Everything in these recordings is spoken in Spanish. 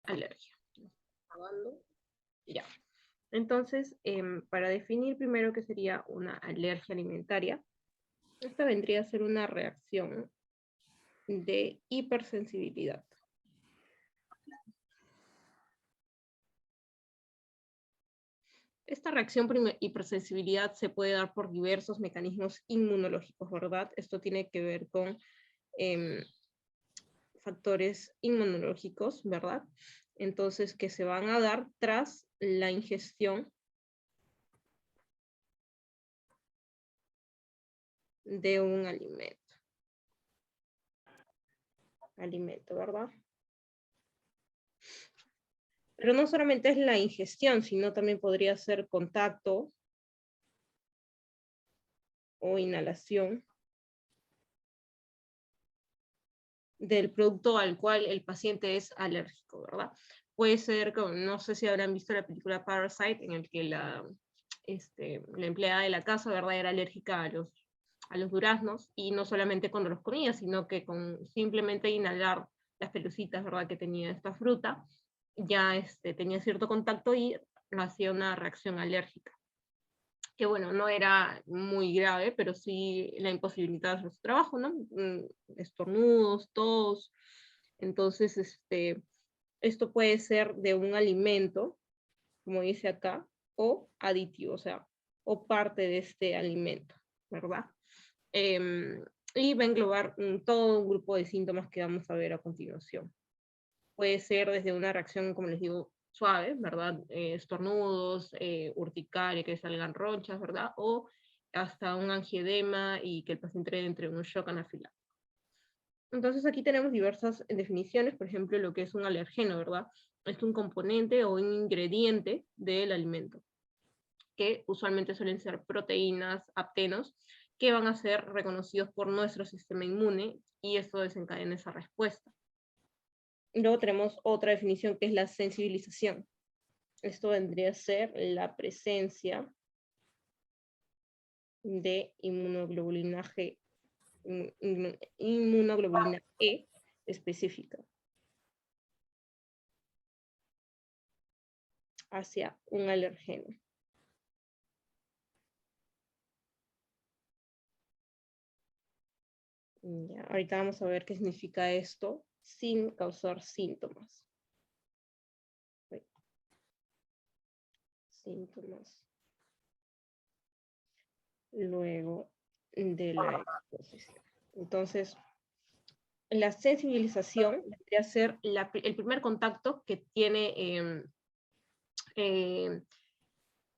alergia. Ya. Entonces, para definir primero qué sería una alergia alimentaria, esta vendría a ser una reacción de hipersensibilidad. Esta reacción por hipersensibilidad se puede dar por diversos mecanismos inmunológicos, ¿verdad? Esto tiene que ver con factores inmunológicos, ¿verdad? Entonces, que se van a dar tras la ingestión de un alimento, ¿verdad? Pero no solamente es la ingestión, sino también podría ser contacto o inhalación del producto al cual el paciente es alérgico, ¿verdad? Puede ser, no sé si habrán visto la película Parasite, en el que la empleada de la casa, ¿verdad?, era alérgica a los duraznos, y no solamente cuando los comía, sino que con simplemente inhalar las pelucitas, ¿verdad?, que tenía esta fruta, ya tenía cierto contacto y hacía una reacción alérgica. Que bueno, no era muy grave, pero sí la imposibilidad de hacer su trabajo, ¿no? Estornudos, tos. Entonces, esto puede ser de un alimento, como dice acá, o aditivo, o sea, o parte de este alimento, ¿verdad? Y va a englobar todo un grupo de síntomas que vamos a ver a continuación. Puede ser desde una reacción, como les digo, suave, ¿verdad? Estornudos, urticaria, que salgan ronchas, ¿verdad? O hasta un angioedema y que el paciente entre un shock anafiláctico. Entonces aquí tenemos diversas definiciones, por ejemplo, lo que es un alergeno, ¿verdad? Es un componente o un ingrediente del alimento, que usualmente suelen ser proteínas, aptenos, que van a ser reconocidos por nuestro sistema inmune y esto desencadena esa respuesta. Luego tenemos otra definición que es la sensibilización. Esto vendría a ser la presencia de inmunoglobulina G, inmunoglobulina E específica hacia un alergeno. Ya, ahorita vamos a ver qué significa esto sin causar síntomas. Síntomas. Luego de la exposición. Entonces, la sensibilización debería ser el primer contacto que tiene,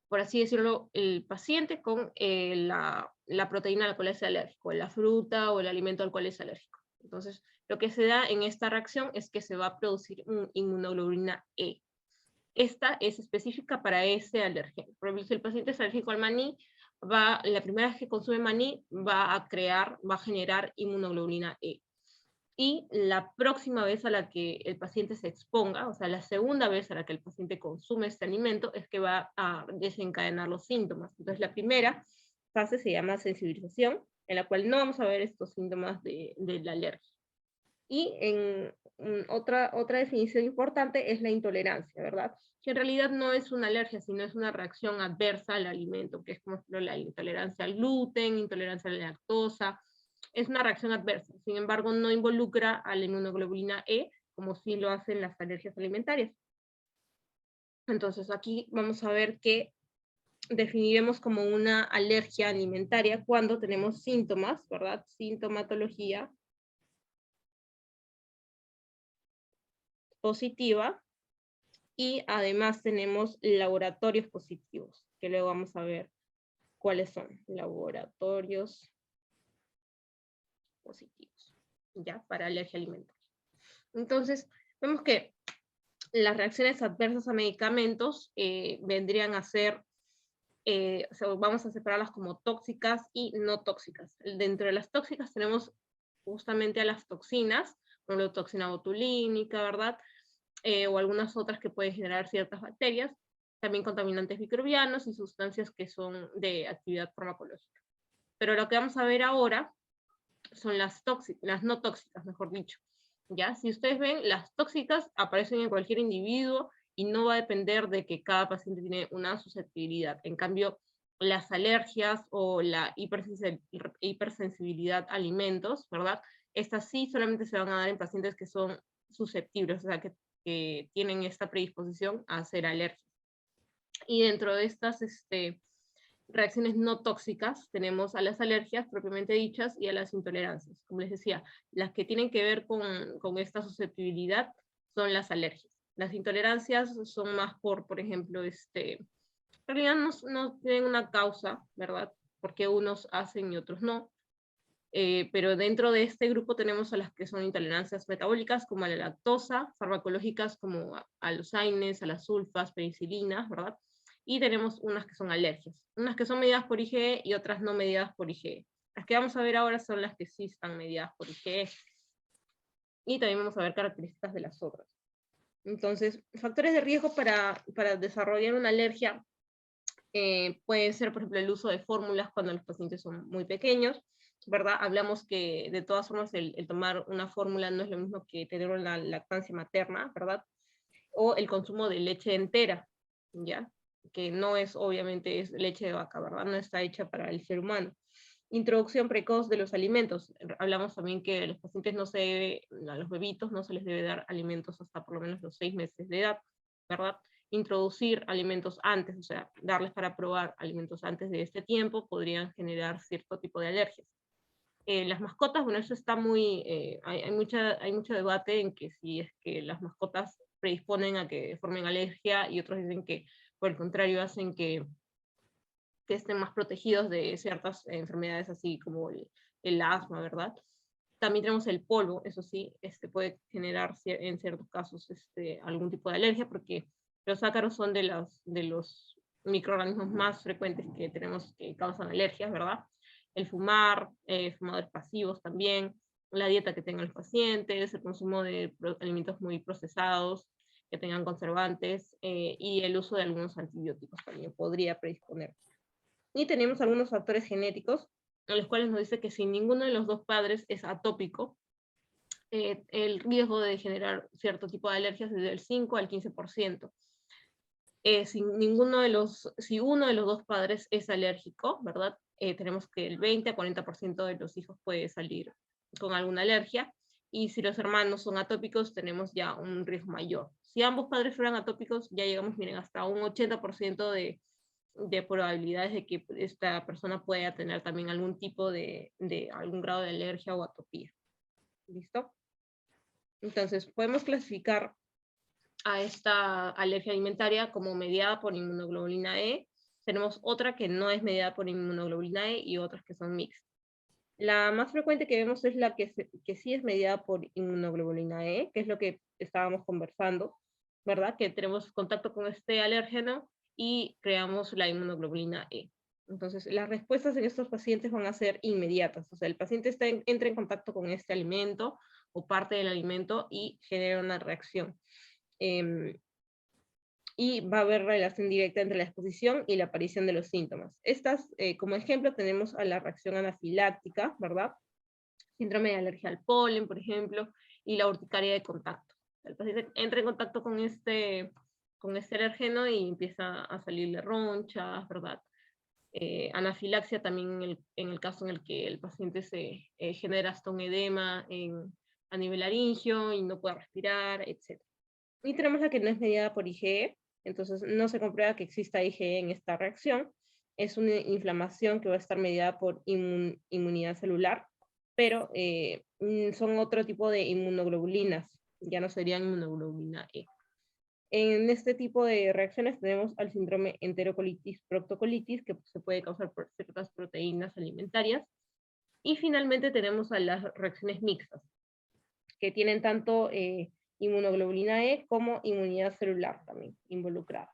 por así decirlo, el paciente con la proteína a la cual es alérgico, la fruta o el alimento al cual es alérgico. Entonces, lo que se da en esta reacción es que se va a producir inmunoglobulina E. Esta es específica para ese alérgeno. Por ejemplo, si el paciente es alérgico al maní, la primera vez que consume maní va a generar inmunoglobulina E. Y la próxima vez a la que el paciente se exponga, o sea, la segunda vez a la que el paciente consume este alimento, es que va a desencadenar los síntomas. Entonces, la primera fase se llama sensibilización, en la cual no vamos a ver estos síntomas de la alergia. Y otra definición importante es la intolerancia, ¿verdad? Que en realidad no es una alergia, sino es una reacción adversa al alimento, que es como la intolerancia al gluten, intolerancia a la lactosa. Es una reacción adversa, sin embargo, no involucra a la inmunoglobulina E, como sí lo hacen las alergias alimentarias. Entonces, aquí vamos a ver que definiremos como una alergia alimentaria cuando tenemos síntomas, ¿verdad? Sintomatología positiva, y además tenemos laboratorios positivos, que luego vamos a ver cuáles son laboratorios positivos, ya, para alergia alimentaria. Entonces, vemos que las reacciones adversas a medicamentos vendrían a ser, o sea, vamos a separarlas como tóxicas y no tóxicas. Dentro de las tóxicas tenemos justamente a las toxinas, como la toxina botulínica, ¿verdad? O algunas otras que pueden generar ciertas bacterias, también contaminantes microbianos y sustancias que son de actividad farmacológica. Pero lo que vamos a ver ahora son las no tóxicas, mejor dicho, ¿Ya? Si ustedes ven, las tóxicas aparecen en cualquier individuo y no va a depender de que cada paciente tiene una susceptibilidad. En cambio, las alergias o la hipersensibilidad a alimentos, ¿verdad? Estas sí solamente se van a dar en pacientes que son susceptibles, o sea, que tienen esta predisposición a ser alérgicos. Y dentro de estas reacciones no tóxicas tenemos a las alergias propiamente dichas y a las intolerancias. Como les decía, las que tienen que ver con esta susceptibilidad son las alergias. Las intolerancias son más por ejemplo, en realidad no tienen una causa, ¿verdad? Porque unos hacen y otros no. Pero dentro de este grupo tenemos a las que son intolerancias metabólicas, como a la lactosa, farmacológicas como a los AINES, a las sulfas, penicilinas, ¿verdad? Y tenemos unas que son alergias, unas que son mediadas por IgE y otras no mediadas por IgE. Las que vamos a ver ahora son las que sí están mediadas por IgE. Y también vamos a ver características de las otras. Entonces, factores de riesgo para desarrollar una alergia puede ser, por ejemplo, el uso de fórmulas cuando los pacientes son muy pequeños, ¿verdad? Hablamos que de todas formas el tomar una fórmula no es lo mismo que tener una lactancia materna, ¿verdad? O el consumo de leche entera, ¿ya? Que no es, obviamente, es leche de vaca, ¿verdad? No está hecha para el ser humano. Introducción precoz de los alimentos. Hablamos también que a los pacientes a los bebitos no se les debe dar alimentos hasta por lo menos los 6 meses de edad, ¿verdad? Introducir alimentos antes, o sea, darles para probar alimentos antes de este tiempo, podrían generar cierto tipo de alergias. Las mascotas, bueno, eso está hay mucho debate en que si es que las mascotas predisponen a que formen alergia y otros dicen que por el contrario hacen que estén más protegidos de ciertas enfermedades así como el asma, ¿verdad? También tenemos el polvo, eso sí, puede generar en ciertos casos algún tipo de alergia, porque los ácaros son de los microorganismos más frecuentes que tenemos que causan alergias, ¿verdad? El fumar, fumadores pasivos también, la dieta que tengan los pacientes, el consumo de alimentos muy procesados, que tengan conservantes, y el uso de algunos antibióticos también podría predisponer. Y tenemos algunos factores genéticos, en los cuales nos dice que si ninguno de los dos padres es atópico, el riesgo de generar cierto tipo de alergias es del 5 al 15%. Si uno de los dos padres es alérgico, ¿verdad? Tenemos que el 20 a 40% de los hijos puede salir con alguna alergia, y si los hermanos son atópicos, tenemos ya un riesgo mayor. Si ambos padres fueran atópicos, ya llegamos, miren, hasta un 80% de probabilidades de que esta persona pueda tener también algún tipo de algún grado de alergia o atopía. ¿Listo? Entonces, podemos clasificar a esta alergia alimentaria como mediada por inmunoglobulina E. Tenemos otra que no es mediada por inmunoglobulina E y otras que son mixtas. La más frecuente que vemos es la que sí es mediada por inmunoglobulina E, que es lo que estábamos conversando, ¿verdad? Que tenemos contacto con este alérgeno y creamos la inmunoglobulina E. Entonces, las respuestas en estos pacientes van a ser inmediatas. O sea, el paciente entra en contacto con este alimento o parte del alimento y genera una reacción. Y va a haber relación directa entre la exposición y la aparición de los síntomas. Estas, como ejemplo, tenemos a la reacción anafiláctica, ¿verdad? Síndrome de alergia al polen, por ejemplo, y la urticaria de contacto. El paciente entra en contacto con este alérgeno y empieza a salirle ronchas, ¿verdad? Anafilaxia también en el caso en el que el paciente se genera hasta un edema a nivel laringio y no puede respirar, etc. Y tenemos la que no es mediada por IgE, entonces no se comprueba que exista IgE en esta reacción. Es una inflamación que va a estar mediada por inmunidad celular, pero son otro tipo de inmunoglobulinas, ya no serían inmunoglobulina E. En este tipo de reacciones tenemos al síndrome enterocolitis-proctocolitis, que se puede causar por ciertas proteínas alimentarias. Y finalmente tenemos a las reacciones mixtas, que tienen tanto inmunoglobulina E como inmunidad celular también involucradas.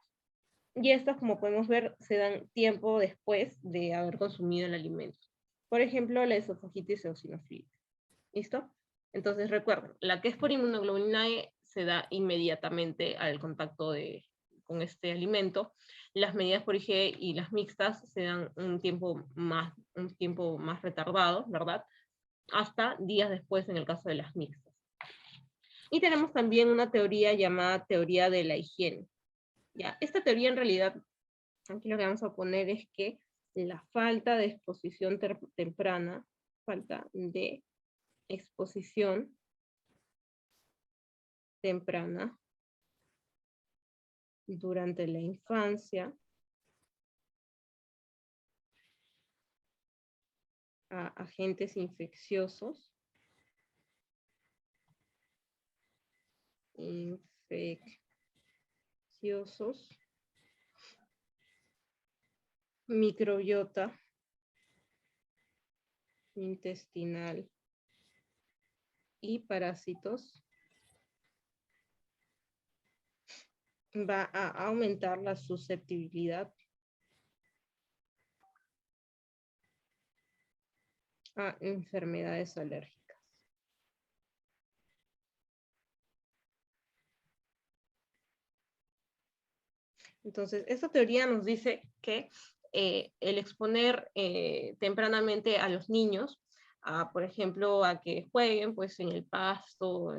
Y estas, como podemos ver, se dan tiempo después de haber consumido el alimento. Por ejemplo, la esofagitis eosinofílica. ¿Listo? Entonces recuerden, la que es por inmunoglobulina E se da inmediatamente al contacto con este alimento. Las medidas por IgE y las mixtas se dan un tiempo más retardado, ¿verdad? Hasta días después en el caso de las mixtas. Y tenemos también una teoría llamada teoría de la higiene. ¿Ya? Esta teoría en realidad, aquí lo que vamos a poner es que la falta de exposición temprana, falta de exposición temprana durante la infancia a agentes infecciosos, microbiota intestinal y parásitos, va a aumentar la susceptibilidad a enfermedades alérgicas. Entonces, esta teoría nos dice que el exponer tempranamente a los niños, por ejemplo, a que jueguen pues, en el pasto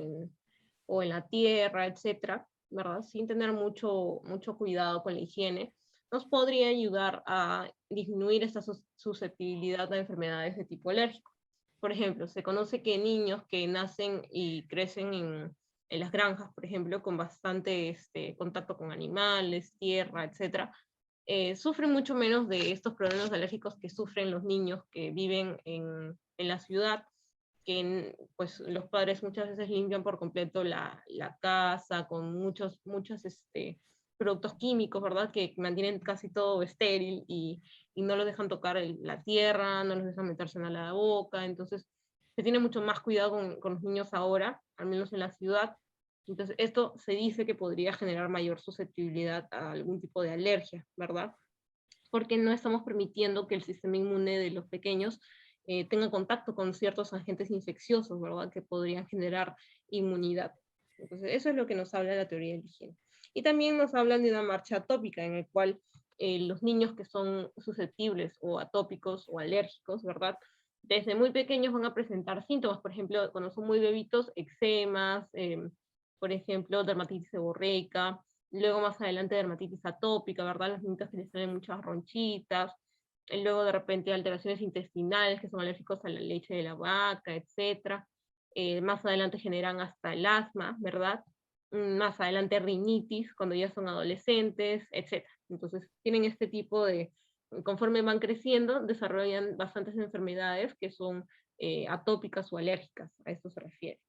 o en la tierra, etcétera, ¿verdad? Sin tener mucho cuidado con la higiene, nos podría ayudar a disminuir esta susceptibilidad a enfermedades de tipo alérgico. Por ejemplo, se conoce que niños que nacen y crecen en las granjas, por ejemplo, con bastante contacto con animales, tierra, etcétera, sufren mucho menos de estos problemas alérgicos que sufren los niños que viven en la ciudad, que pues los padres muchas veces limpian por completo la casa con muchos productos químicos, ¿verdad? Que mantienen casi todo estéril y no los dejan tocar la tierra, no los dejan meterse en la boca, entonces se tiene mucho más cuidado con los niños ahora, al menos en la ciudad. Entonces esto se dice que podría generar mayor susceptibilidad a algún tipo de alergia, ¿verdad? Porque no estamos permitiendo que el sistema inmune de los pequeños tenga contacto con ciertos agentes infecciosos, ¿verdad? Que podrían generar inmunidad. Entonces, eso es lo que nos habla la teoría de la higiene. Y también nos hablan de una marcha atópica, en el cual los niños que son susceptibles o atópicos o alérgicos, ¿verdad? Desde muy pequeños van a presentar síntomas, por ejemplo, cuando son muy bebitos, eczemas, por ejemplo, dermatitis seborreica, luego más adelante dermatitis atópica, ¿verdad? Las niñitas que les salen muchas ronchitas, y luego de repente alteraciones intestinales que son alérgicos a la leche de la vaca, etc. Más adelante generan hasta el asma, ¿verdad? Más adelante rinitis cuando ya son adolescentes, etc. Entonces tienen este tipo de, conforme van creciendo, desarrollan bastantes enfermedades que son atópicas o alérgicas, a esto se refiere.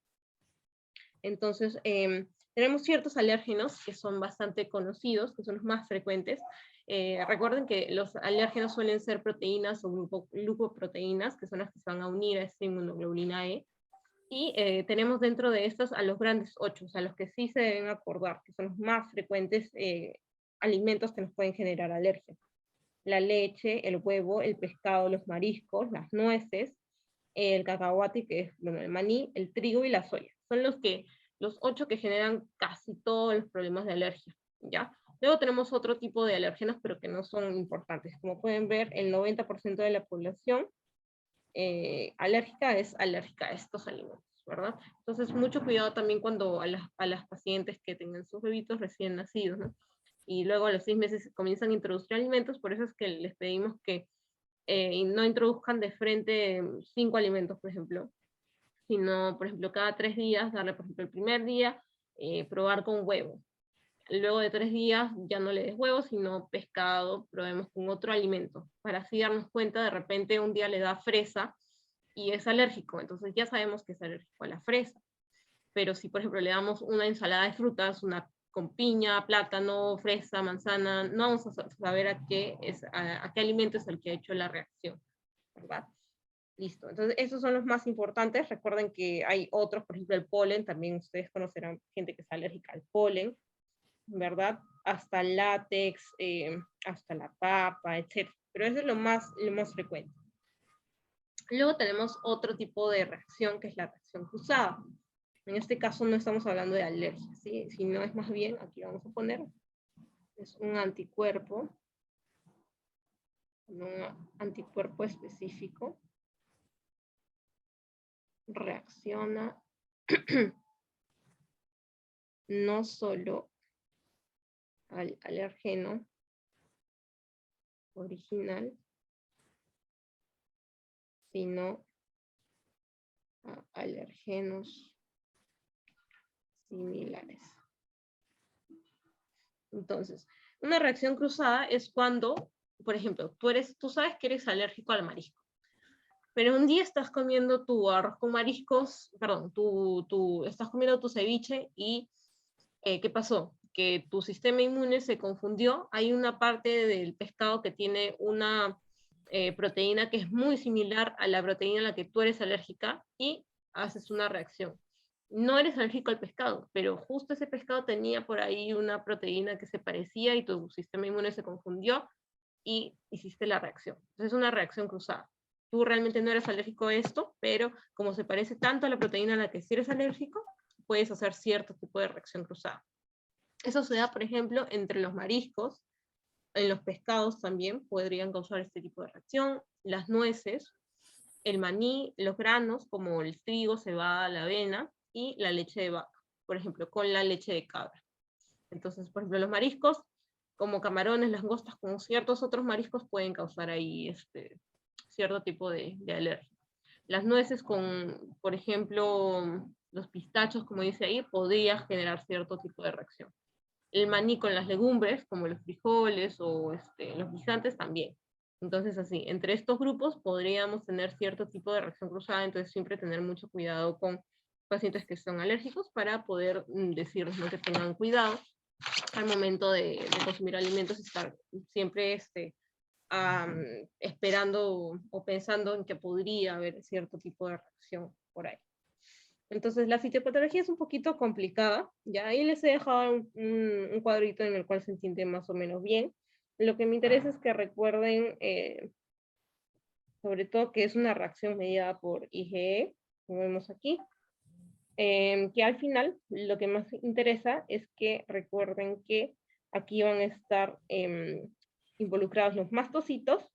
Entonces, tenemos ciertos alérgenos que son bastante conocidos, que son los más frecuentes. Recuerden que los alérgenos suelen ser proteínas o glucoproteínas, que son las que se van a unir a esta inmunoglobulina E. Y tenemos dentro de estas a los grandes 8, o sea, los que sí se deben acordar, que son los más frecuentes alimentos que nos pueden generar alergia. La leche, el huevo, el pescado, los mariscos, las nueces, el cacahuate, que es bueno, el maní, el trigo y la soya. Son los 8 que generan casi todos los problemas de alergia, ¿ya? Luego tenemos otro tipo de alérgenos, pero que no son importantes. Como pueden ver, el 90% de la población alérgica es alérgica a estos alimentos, ¿verdad? Entonces, mucho cuidado también cuando a las pacientes que tengan sus bebitos recién nacidos, ¿no? Y luego a los 6 meses comienzan a introducir alimentos, por eso es que les pedimos que no introduzcan de frente 5 alimentos, por ejemplo, sino, por ejemplo, cada 3 días, darle, por ejemplo, el primer día, probar con huevo. Luego de 3 días ya no le des huevo, sino pescado, probemos con otro alimento, para así darnos cuenta, de repente un día le da fresa y es alérgico, entonces ya sabemos que es alérgico a la fresa. Pero si, por ejemplo, le damos una ensalada de frutas, una con piña, plátano, fresa, manzana, no vamos a saber a qué alimento es el que ha hecho la reacción, ¿verdad? Listo, entonces esos son los más importantes. Recuerden que hay otros, por ejemplo el polen, también ustedes conocerán gente que es alérgica al polen, ¿verdad? Hasta el látex, hasta la papa, etc. Pero eso es lo más frecuente. Luego tenemos otro tipo de reacción que es la reacción cruzada. En este caso no estamos hablando de alergia, ¿sí? Sino es más bien, aquí vamos a poner, es un anticuerpo específico, reacciona no solo al alergeno original, sino a alergenos similares. Entonces, una reacción cruzada es cuando, por ejemplo, tú sabes que eres alérgico al marisco, pero un día estás comiendo tu arroz con mariscos, perdón, estás comiendo tu ceviche y ¿qué pasó? Que tu sistema inmune se confundió. Hay una parte del pescado que tiene una proteína que es muy similar a la proteína a la que tú eres alérgica y haces una reacción. No eres alérgico al pescado, pero justo ese pescado tenía por ahí una proteína que se parecía y tu sistema inmune se confundió y hiciste la reacción. Entonces es una reacción cruzada. Tú realmente no eres alérgico a esto, pero como se parece tanto a la proteína a la que sí eres alérgico, puedes hacer cierto tipo de reacción cruzada. Eso se da, por ejemplo, entre los mariscos, en los pescados también podrían causar este tipo de reacción, las nueces, el maní, los granos como el trigo, cebada, la avena y la leche de vaca, por ejemplo, con la leche de cabra. Entonces, por ejemplo, los mariscos, como camarones, langostas, como ciertos otros mariscos, pueden causar ahí cierto tipo de alergia. Las nueces con, por ejemplo, los pistachos, como dice ahí, podría generar cierto tipo de reacción. El maní con las legumbres, como los frijoles o los guisantes también. Entonces, así, entre estos grupos podríamos tener cierto tipo de reacción cruzada, entonces siempre tener mucho cuidado con pacientes que son alérgicos para poder decirles, ¿no?, que tengan cuidado al momento de consumir alimentos, estar siempre esperando o pensando en que podría haber cierto tipo de reacción por ahí. Entonces, la fisiopatología es un poquito complicada, ya ahí les he dejado un cuadrito en el cual se entiende más o menos bien. Lo que me interesa es que recuerden, sobre todo, que es una reacción mediada por IgE, como vemos aquí, que al final lo que más interesa es que recuerden que aquí van a estar involucrados los mastocitos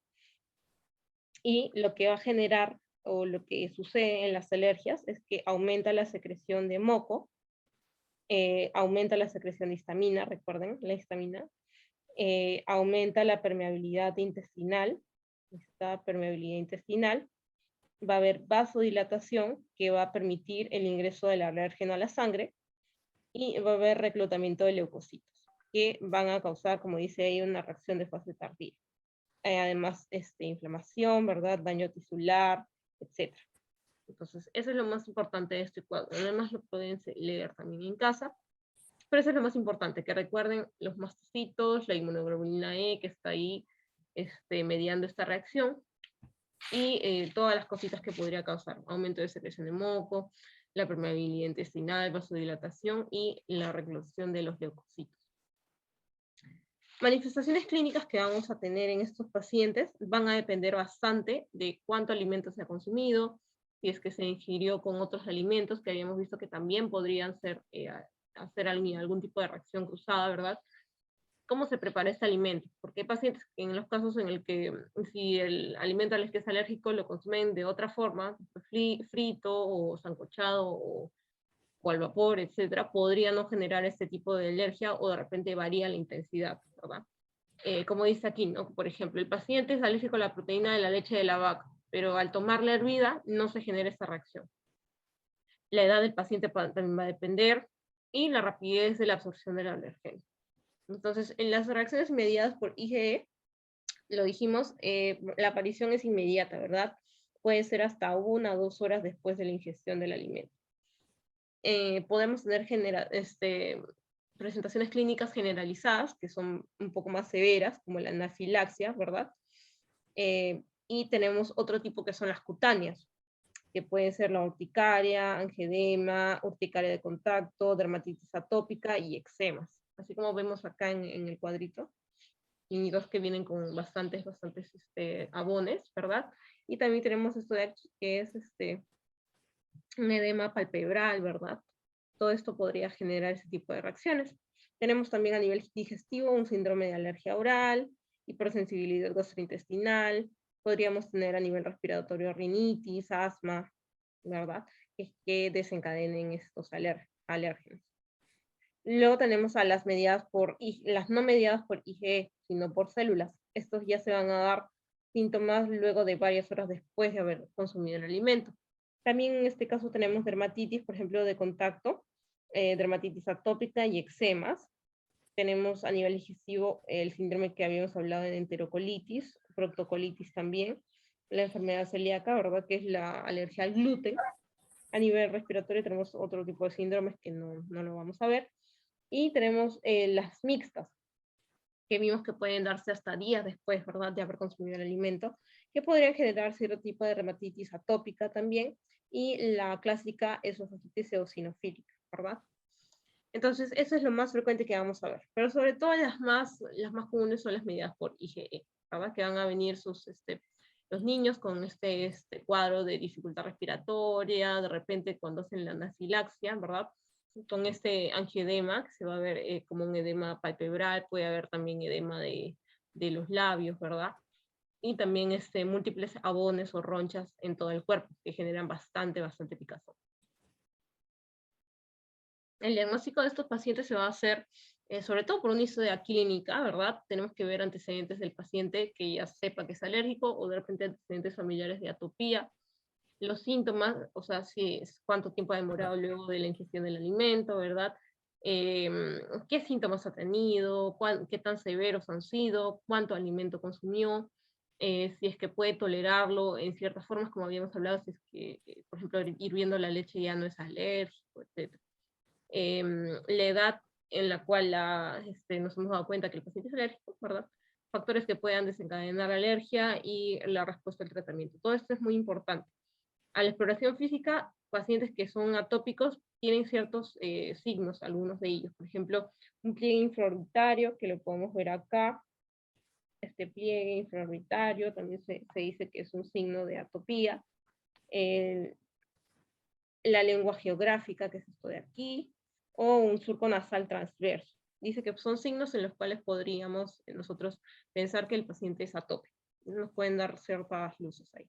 y lo que va a generar o lo que sucede en las alergias es que aumenta la secreción de moco, aumenta la secreción de histamina, recuerden, la histamina, aumenta la permeabilidad intestinal, esta permeabilidad intestinal, va a haber vasodilatación que va a permitir el ingreso del alérgeno a la sangre y va a haber reclutamiento de leucocitos que van a causar, como dice ahí, una reacción de fase tardía. Además, inflamación, ¿verdad? Daño tisular, etc. Entonces, eso es lo más importante de este cuadro. Además, lo pueden leer también en casa. Pero eso es lo más importante, que recuerden los mastocitos, la inmunoglobulina E que está ahí mediando esta reacción, y todas las cositas que podría causar, aumento de secreción de moco, la permeabilidad intestinal, vasodilatación y la reclusión de los leucocitos. Manifestaciones clínicas que vamos a tener en estos pacientes van a depender bastante de cuánto alimento se ha consumido, si es que se ingirió con otros alimentos que habíamos visto que también podrían hacer algún tipo de reacción cruzada, ¿verdad? ¿Cómo se prepara este alimento? Porque hay pacientes que en los casos en el que si el alimento al que es alérgico lo consumen de otra forma, frito o sancochado o al vapor, etcétera, podría no generar este tipo de alergia o de repente varía la intensidad, ¿verdad? Como dice aquí, ¿no? Por ejemplo, el paciente es alérgico a la proteína de la leche de la vaca, pero al tomarla hervida no se genera esta reacción. La edad del paciente también va a depender y la rapidez de la absorción del alérgeno. Entonces, en las reacciones mediadas por IgE, lo dijimos, la aparición es inmediata, ¿verdad? Puede ser hasta 1 o 2 horas después de la ingestión del alimento. Podemos tener presentaciones clínicas generalizadas, que son un poco más severas, como la anafilaxia, ¿verdad? Y tenemos otro tipo que son las cutáneas, que pueden ser la urticaria, angedema, urticaria de contacto, dermatitis atópica y eczemas, así como vemos acá en el cuadrito, y dos que vienen con bastantes abones, ¿verdad? Y también tenemos esto de aquí, que es un edema palpebral, ¿verdad? Todo esto podría generar ese tipo de reacciones. Tenemos también a nivel digestivo un síndrome de alergia oral, hipersensibilidad gastrointestinal, podríamos tener a nivel respiratorio rinitis, asma, ¿verdad? Que desencadenen estos alérgenos. Luego tenemos a las mediadas las no mediadas por IgE, sino por células. Estos ya se van a dar síntomas luego de varias horas después de haber consumido el alimento. También en este caso tenemos dermatitis, por ejemplo, de contacto, dermatitis atópica y eczemas. Tenemos a nivel digestivo el síndrome que habíamos hablado de enterocolitis, proctocolitis también, la enfermedad celíaca, ¿verdad? Que es la alergia al gluten. A nivel respiratorio tenemos otro tipo de síndromes que no lo vamos a ver. Y tenemos las mixtas, que vimos que pueden darse hasta días después, ¿verdad?, de haber consumido el alimento, que podrían generar cierto tipo de dermatitis atópica también, y la clásica esofagitis eosinofílica, ¿verdad? Entonces, eso es lo más frecuente que vamos a ver. Pero sobre todo las más comunes son las medidas por IgE, ¿verdad? Que van a venir los niños con este cuadro de dificultad respiratoria, de repente cuando hacen la anafilaxia, ¿verdad? Con este angioedema, que se va a ver como un edema palpebral, puede haber también edema de los labios, ¿verdad? Y también múltiples abones o ronchas en todo el cuerpo, que generan bastante picazón. El diagnóstico de estos pacientes se va a hacer sobre todo por una historia clínica, ¿verdad? Tenemos que ver antecedentes del paciente que ya sepa que es alérgico, o de repente antecedentes familiares de atopía. Los síntomas, o sea, cuánto tiempo ha demorado luego de la ingestión del alimento, ¿verdad? ¿Qué síntomas ha tenido? ¿Qué tan severos han sido? ¿Cuánto alimento consumió? Si es que puede tolerarlo en ciertas formas, como habíamos hablado, si es que, por ejemplo, hirviendo la leche ya no es alérgico, etc. La edad en la cual nos hemos dado cuenta que el paciente es alérgico, ¿verdad? Factores que puedan desencadenar alergia y la respuesta al tratamiento. Todo esto es muy importante. A la exploración física, pacientes que son atópicos tienen ciertos signos, algunos de ellos. Por ejemplo, un pliegue infraorbitario, que lo podemos ver acá. Este pliegue infraorbitario también se dice que es un signo de atopía. La lengua geográfica, que es esto de aquí, o un surco nasal transverso. Dice que son signos en los cuales podríamos nosotros pensar que el paciente es atópico. Nos pueden dar ciertas luces ahí.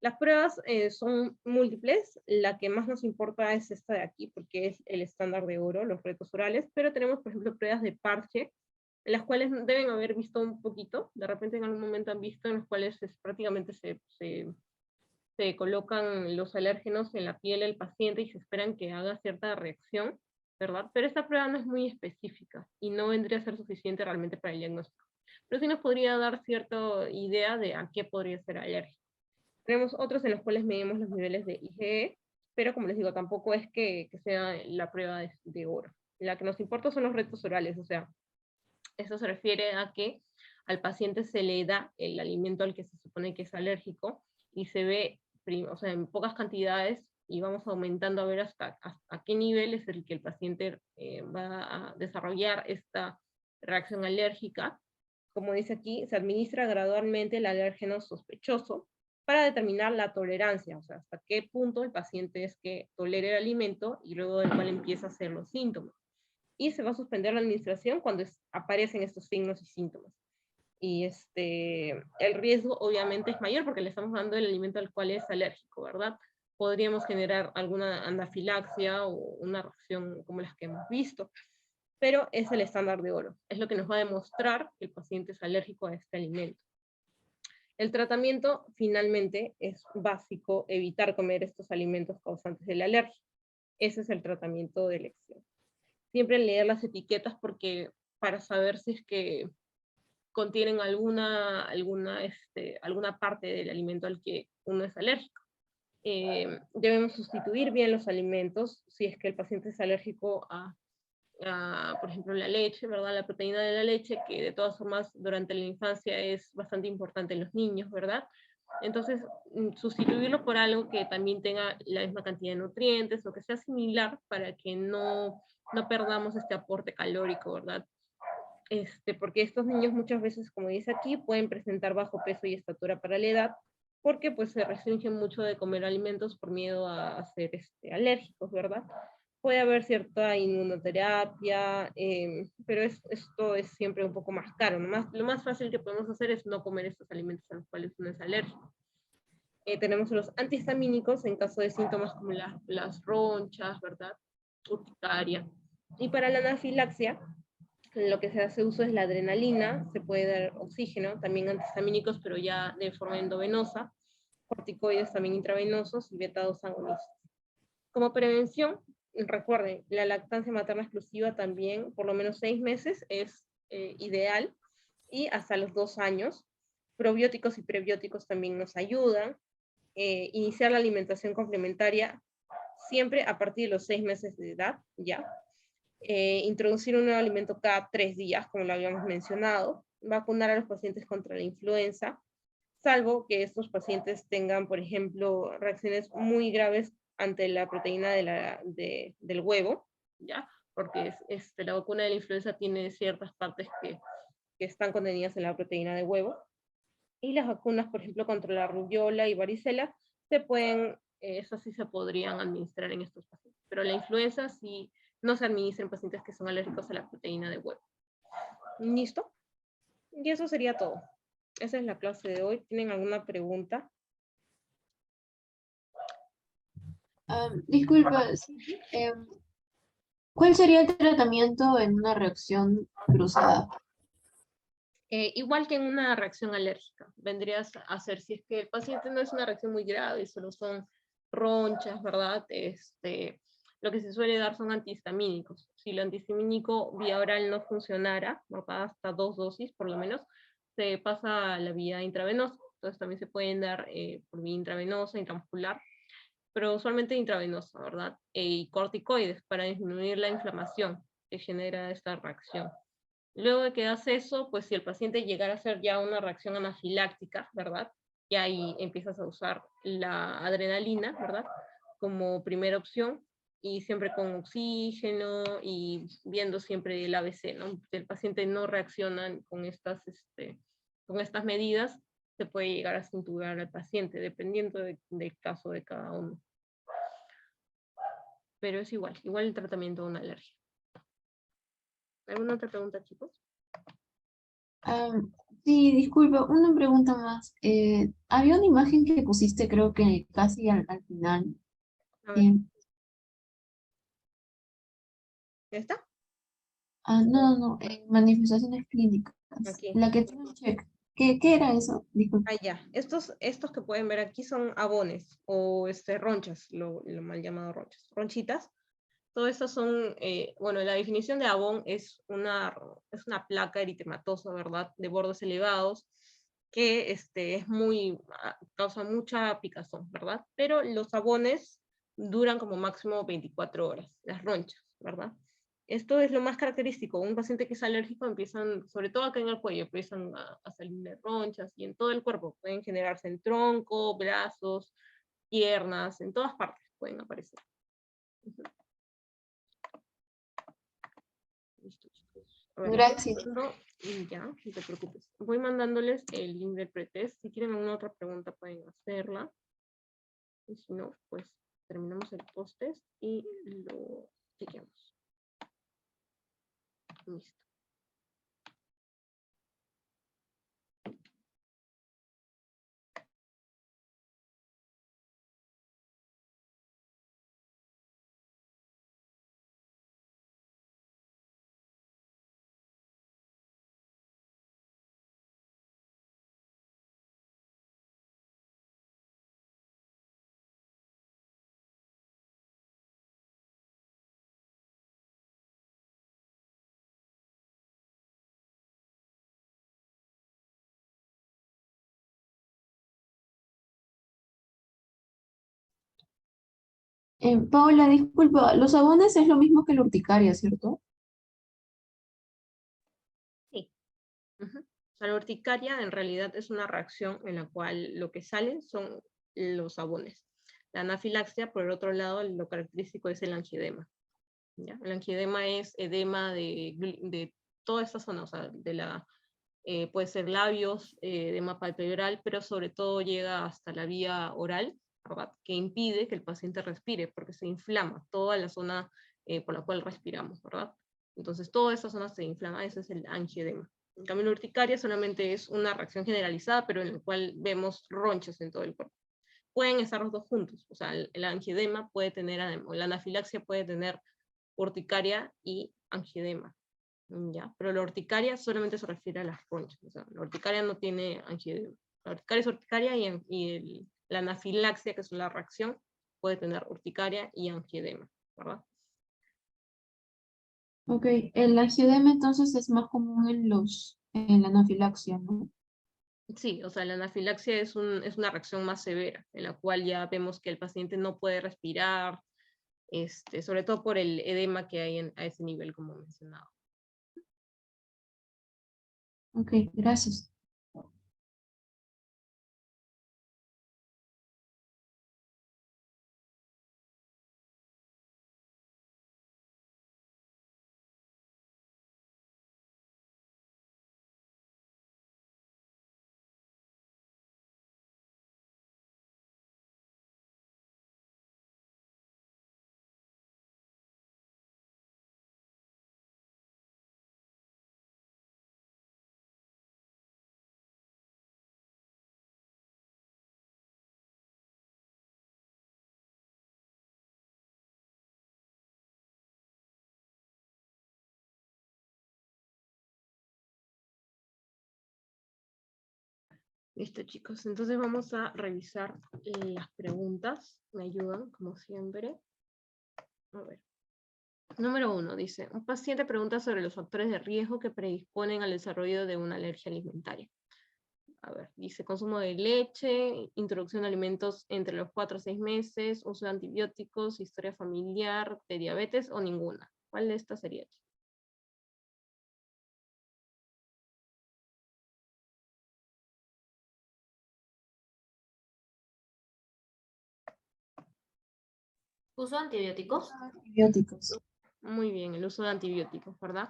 Las pruebas son múltiples. La que más nos importa es esta de aquí, porque es el estándar de oro, los retos orales, pero tenemos, por ejemplo, pruebas de parche, en las cuales deben haber visto un poquito, de repente en algún momento han visto, en los cuales prácticamente se colocan los alérgenos en la piel del paciente y se esperan que haga cierta reacción, ¿verdad? Pero esta prueba no es muy específica y no vendría a ser suficiente realmente para el diagnóstico. Pero sí nos podría dar cierta idea de a qué podría ser alérgico. Tenemos otros en los cuales medimos los niveles de IgE, pero como les digo, tampoco es que sea la prueba de oro. La que nos importa son los retos orales, o sea, eso se refiere a que al paciente se le da el alimento al que se supone que es alérgico y se ve, o sea, en pocas cantidades, y vamos aumentando a ver hasta qué nivel es el que el paciente va a desarrollar esta reacción alérgica. Como dice aquí, se administra gradualmente el alérgeno sospechoso para determinar la tolerancia, o sea, hasta qué punto el paciente es que tolera el alimento y luego del cual empieza a hacer los síntomas. Y se va a suspender la administración cuando aparecen estos signos y síntomas. Y el riesgo obviamente es mayor porque le estamos dando el alimento al cual es alérgico, ¿verdad? Podríamos generar alguna anafilaxia o una reacción como las que hemos visto, pero es el estándar de oro. Es lo que nos va a demostrar que el paciente es alérgico a este alimento. El tratamiento finalmente es básico, evitar comer estos alimentos causantes de la alergia. Ese es el tratamiento de elección. Siempre leer las etiquetas porque para saber si es que contienen alguna parte del alimento al que uno es alérgico. Debemos sustituir bien los alimentos si es que el paciente es alérgico por ejemplo, la leche, ¿verdad? La proteína de la leche, que de todas formas durante la infancia es bastante importante en los niños, ¿verdad? Entonces, sustituirlo por algo que también tenga la misma cantidad de nutrientes o que sea similar para que no perdamos este aporte calórico, ¿verdad? Porque estos niños muchas veces, como dice aquí, pueden presentar bajo peso y estatura para la edad, porque pues se restringen mucho de comer alimentos por miedo a ser alérgicos, ¿verdad? Puede haber cierta inmunoterapia, pero esto es siempre un poco más caro. Lo más fácil que podemos hacer es no comer estos alimentos a los cuales uno es alérgico. Tenemos los antihistamínicos en caso de síntomas como las ronchas, ¿verdad? Urticaria. Y para la anafilaxia, lo que se hace uso es la adrenalina, se puede dar oxígeno, también antihistamínicos, pero ya de forma endovenosa, corticoides también intravenosos y beta-2 agonistas. Como prevención, recuerden, la lactancia materna exclusiva también, por lo menos 6 meses, es ideal, y hasta los 2 años. Probióticos y prebióticos también nos ayudan. Iniciar la alimentación complementaria siempre a partir de los 6 meses de edad, ya. Introducir un nuevo alimento cada 3 días, como lo habíamos mencionado. Vacunar a los pacientes contra la influenza, salvo que estos pacientes tengan, por ejemplo, reacciones muy graves ante la proteína del huevo, ¿ya? Porque la vacuna de la influenza tiene ciertas partes que están contenidas en la proteína de huevo. Y las vacunas, por ejemplo, contra la rubiola y varicela, esas sí se podrían administrar en estos pacientes. Pero la influenza sí no se administra en pacientes que son alérgicos a la proteína de huevo. ¿Listo? Y eso sería todo. Esa es la clase de hoy. ¿Tienen alguna pregunta? Disculpa, sí, ¿cuál sería el tratamiento en una reacción cruzada? Igual que en una reacción alérgica, vendrías a hacer, si es que el paciente no es una reacción muy grave, solo son ronchas, ¿verdad? Lo que se suele dar son antihistamínicos. Si el antihistamínico vía oral no funcionara, ¿verdad? Hasta 2 dosis por lo menos, se pasa a la vía intravenosa. Entonces también se pueden dar por vía intravenosa, intramuscular, pero usualmente intravenosa, ¿verdad? Y corticoides para disminuir la inflamación que genera esta reacción. Luego de que hace eso, pues si el paciente llegara a hacer ya una reacción anafiláctica, ¿verdad? Y ahí empiezas a usar la adrenalina, ¿verdad? Como primera opción, y siempre con oxígeno y viendo siempre el ABC, ¿no? Si el paciente no reacciona con estas medidas, se puede llegar a cinturar al paciente, dependiendo del caso de cada uno. Pero es igual el tratamiento de una alergia. ¿Alguna otra pregunta, chicos? Sí, disculpa, una pregunta más. Había una imagen que pusiste, creo que casi al final. A ver, Eh, ¿ya está? no, manifestaciones clínicas. Aquí. La que tiene un check. ¿Qué era eso? Disculpa. Ah, ya. Estos que pueden ver aquí son abones o ronchas, lo mal llamado ronchas. Ronchitas. Todas estas son, bueno, la definición de abón es una placa eritematosa, ¿verdad? De bordes elevados, que causa mucha picazón, ¿verdad? Pero los abones duran como máximo 24 horas, las ronchas, ¿verdad? Esto es lo más característico. Un paciente que es alérgico empiezan, sobre todo acá en el cuello, empiezan a salir ronchas y en todo el cuerpo. Pueden generarse en tronco, brazos, piernas, en todas partes pueden aparecer. Listo, chicos. A ver, Gracias. y ya, no te preocupes. Voy mandándoles el link del pretest. Si tienen alguna otra pregunta pueden hacerla. Y si no, pues terminamos el post-test y lo chequeamos. Listo. Paola, disculpa, los abones es lo mismo que la urticaria, ¿cierto? Sí. Ujú. O sea, la urticaria en realidad es una reacción en la cual lo que salen son los abones. La anafilaxia, por el otro lado, lo característico es el angioedema. ¿Ya? El angioedema es edema de toda esta zona, o sea, puede ser labios, edema palpebral, pero sobre todo llega hasta la vía oral, ¿verdad? Que impide que el paciente respire, porque se inflama toda la zona por la cual respiramos, ¿verdad? Entonces, toda esa zona se inflama, ese es el angioedema. En cambio, la urticaria solamente es una reacción generalizada, pero en la cual vemos ronchas en todo el cuerpo. Pueden estar los dos juntos, o sea, el angioedema puede tener, o la anafilaxia puede tener urticaria y angioedema. ¿Ya? Pero la urticaria solamente se refiere a las ronchas. O sea, la urticaria no tiene angioedema. La urticaria es urticaria y la anafilaxia, que es la reacción, puede tener urticaria y angioedema, ¿verdad? Ok, el angioedema entonces es más común en la anafilaxia, ¿no? Sí, o sea, la anafilaxia es una reacción más severa, en la cual ya vemos que el paciente no puede respirar, sobre todo por el edema que hay a ese nivel, como mencionaba. Ok, gracias. Listo, chicos. Entonces vamos a revisar las preguntas. Me ayudan, como siempre. A ver. Número 1 dice, un paciente pregunta sobre los factores de riesgo que predisponen al desarrollo de una alergia alimentaria. A ver, dice consumo de leche, introducción de alimentos entre los 4 a 6 meses, uso de antibióticos, historia familiar de diabetes o ninguna. ¿Cuál de estas sería? ¿Uso antibióticos? Antibióticos. Muy bien, el uso de antibióticos, ¿verdad?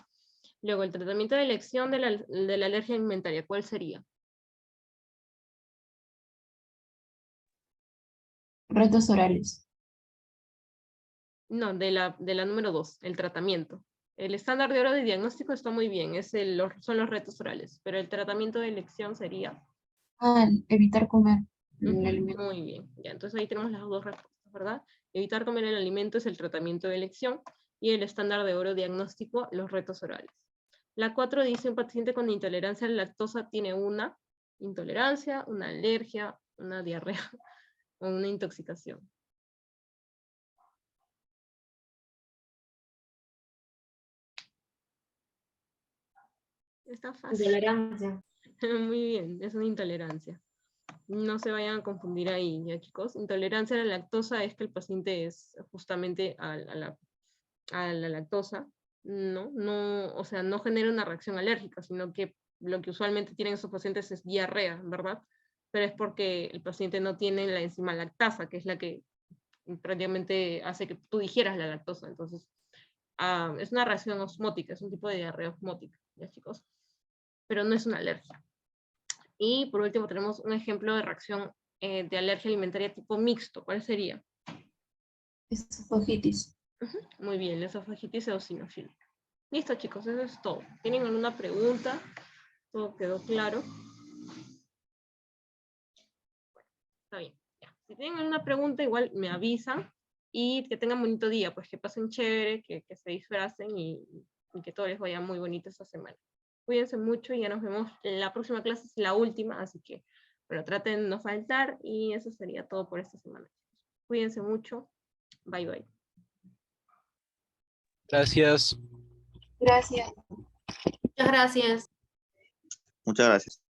Luego, el tratamiento de elección de la alergia alimentaria, ¿cuál sería? Retos orales. No, de la número 2, el tratamiento. El estándar de oro de diagnóstico está muy bien, son los retos orales, pero el tratamiento de elección sería... Ah, evitar comer el alimento. Muy bien, ya, entonces ahí tenemos las dos respuestas, ¿verdad? Evitar comer el alimento es el tratamiento de elección y el estándar de oro diagnóstico, los retos orales. La 4 dice, un paciente con intolerancia a la lactosa tiene una intolerancia, una alergia, una diarrea o una intoxicación. Está fácil. Intolerancia. Muy bien, es una intolerancia. No se vayan a confundir ahí, ya chicos. Intolerancia a la lactosa es que el paciente es justamente a la lactosa, o sea, no genera una reacción alérgica, sino que lo que usualmente tienen esos pacientes es diarrea, ¿verdad? Pero es porque el paciente no tiene la enzima lactasa, que es la que prácticamente hace que tú digieras la lactosa. Entonces, es una reacción osmótica, es un tipo de diarrea osmótica, ¿ya chicos? Pero no es una alergia. Y por último tenemos un ejemplo de reacción de alergia alimentaria tipo mixto. ¿Cuál sería? Esofagitis. Muy bien, la esofagitis eosinofílica. Listo, chicos, eso es todo. ¿Tienen alguna pregunta? ¿Todo quedó claro? Bueno, está bien. Ya. Si tienen alguna pregunta, igual me avisan y que tengan bonito día, pues que pasen chévere, que se disfracen y que todo les vaya muy bonito esta semana. Cuídense mucho y ya nos vemos. La próxima clase es la última, así que, bueno, traten de no faltar y eso sería todo por esta semana. Cuídense mucho. Bye, bye. Gracias. Gracias. Muchas gracias. Muchas gracias.